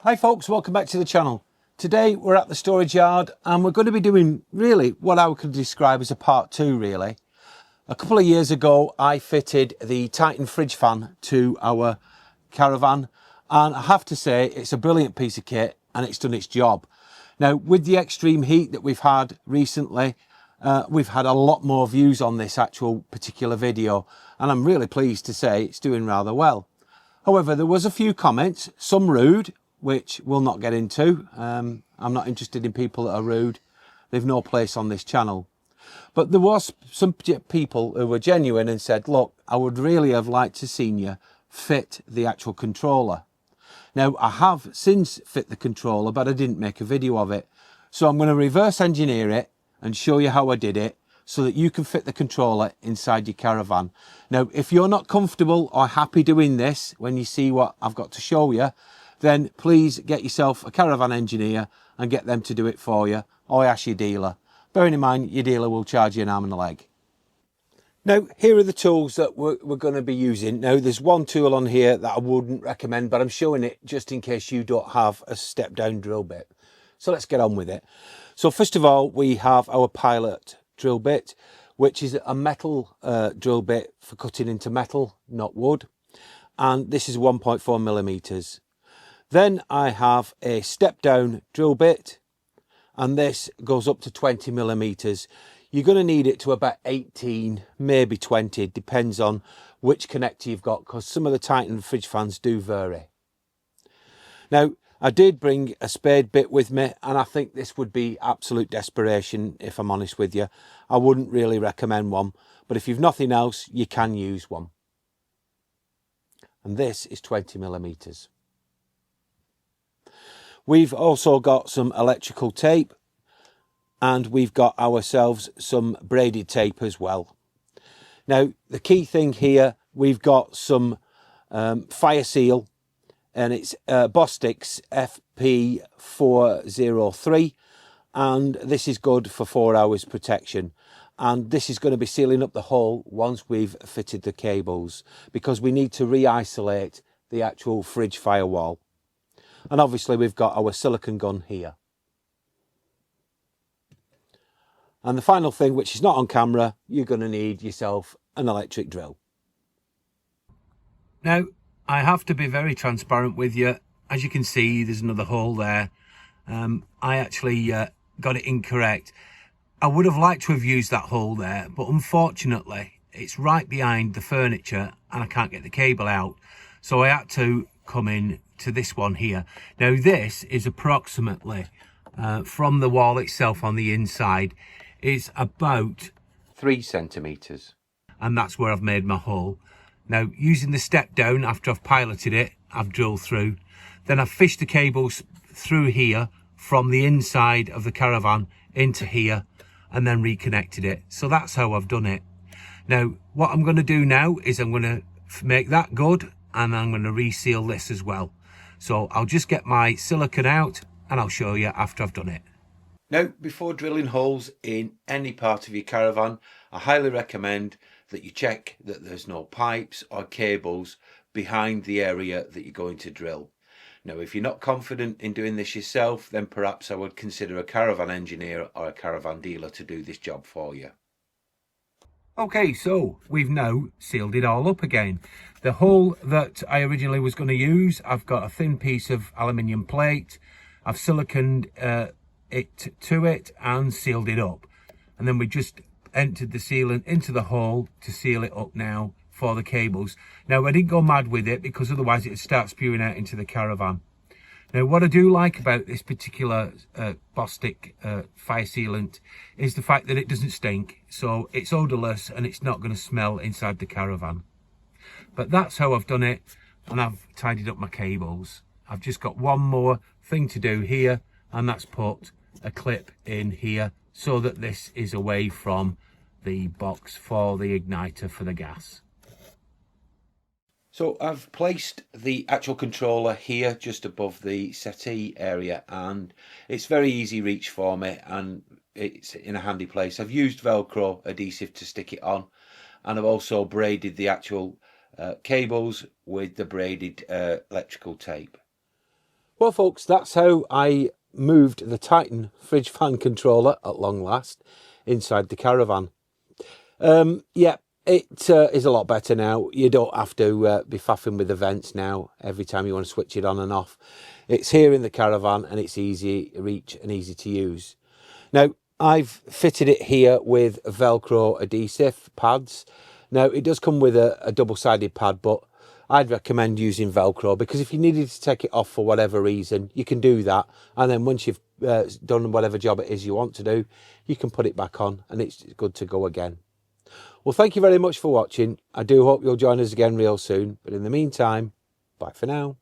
Hi folks, welcome back to the channel. Today we're at the storage yard and we're going to be doing really what I could describe as a part two really. A couple of years ago I fitted the Titan fridge fan to our Caravan and I have to say it's a brilliant piece of kit and it's done its job. Now with the extreme heat that we've had recently, we've had a lot more views on this actual particular video and I'm really pleased to say it's doing rather well. However, there was a few comments, some rude, which we'll not get into. I'm not interested in people that are rude. They've no place on this channel. But there was some people who were genuine and said, look, I would really have liked to seen you fit the actual controller. Now, I have since fit the controller, but I didn't make a video of it. So I'm going to reverse engineer it and show you how I did it so that you can fit the controller inside your Caravan. Now, if you're not comfortable or happy doing this when you see what I've got to show you, then please get yourself a Caravan engineer and get them to do it for you, or ask your dealer. Bearing in mind, your dealer will charge you an arm and a leg. Now, here are the tools that we're going to be using. Now, there's one tool on here that I wouldn't recommend, but I'm showing it just in case you don't have a step-down drill bit. So let's get on with it. So first of all, we have our pilot drill bit, which is a metal drill bit for cutting into metal, not wood. And this is 1.4 millimeters. Then I have a step down drill bit and this goes up to 20 millimeters. You're going to need it to about 18, maybe 20, depends on which connector you've got because some of the Titan fridge fans do vary. Now, I did bring a spade bit with me and I think this would be absolute desperation if I'm honest with you. I wouldn't really recommend one, but if you've nothing else, you can use one. And this is 20 millimeters. We've also got some electrical tape and we've got ourselves some braided tape as well. Now, the key thing here, we've got some fire seal and it's Bostix FP403 and this is good for 4 hours protection. And this is going to be sealing up the hole once we've fitted the cables because we need to re-isolate the actual fridge firewall. And obviously we've got our silicone gun here. And the final thing, which is not on camera, you're going to need yourself an electric drill. Now, I have to be very transparent with you. As you can see, there's another hole there. I actually got it incorrect. I would have liked to have used that hole there, but unfortunately, it's right behind the furniture and I can't get the cable out. So I had to come in to this one here. Now this is approximately from the wall itself on the inside is about 3 centimeters, and that's where I've made my hole. Now using the step down after I've piloted it, I've drilled through, then I've fished the cables through here from the inside of the Caravan into here and then reconnected it. So that's how I've done it. Now what I'm going to do now is I'm going to make that good and I'm going to reseal this as well. So I'll just get my silicone out and I'll show you after I've done it. Now, before drilling holes in any part of your Caravan, I highly recommend that you check that there's no pipes or cables behind the area that you're going to drill. Now, if you're not confident in doing this yourself, then perhaps I would consider a Caravan engineer or a Caravan dealer to do this job for you. Okay, so we've now sealed it all up again. The hole that I originally was going to use, I've got a thin piece of aluminium plate. I've siliconed it to it and sealed it up. And then we just entered the sealant into the hole to seal it up now for the cables. Now, I didn't go mad with it because otherwise it would start spewing out into the Caravan. Now, what I do like about this particular Bostix fire sealant is the fact that it doesn't stink. So it's odorless and it's not going to smell inside the Caravan. But that's how I've done it, and I've tidied up my cables. I've just got one more thing to do here, and that's put a clip in here so that this is away from the box for the igniter for the gas. So I've placed the actual controller here just above the settee area and it's very easy reach for me and it's in a handy place. I've used Velcro adhesive to stick it on and I've also braided the actual cables with the braided electrical tape. Well, folks, that's how I moved the Titan fridge fan controller at long last inside the Caravan. Yeah, it is a lot better now. You don't have to be faffing with the vents now every time you want to switch it on and off. It's here in the Caravan and it's easy to reach and easy to use. Now, I've fitted it here with Velcro adhesive pads. Now, it does come with a double-sided pad, but I'd recommend using Velcro because if you needed to take it off for whatever reason, you can do that. And then once you've done whatever job it is you want to do, you can put it back on and it's good to go again. Well, thank you very much for watching. I do hope you'll join us again real soon. But in the meantime, bye for now.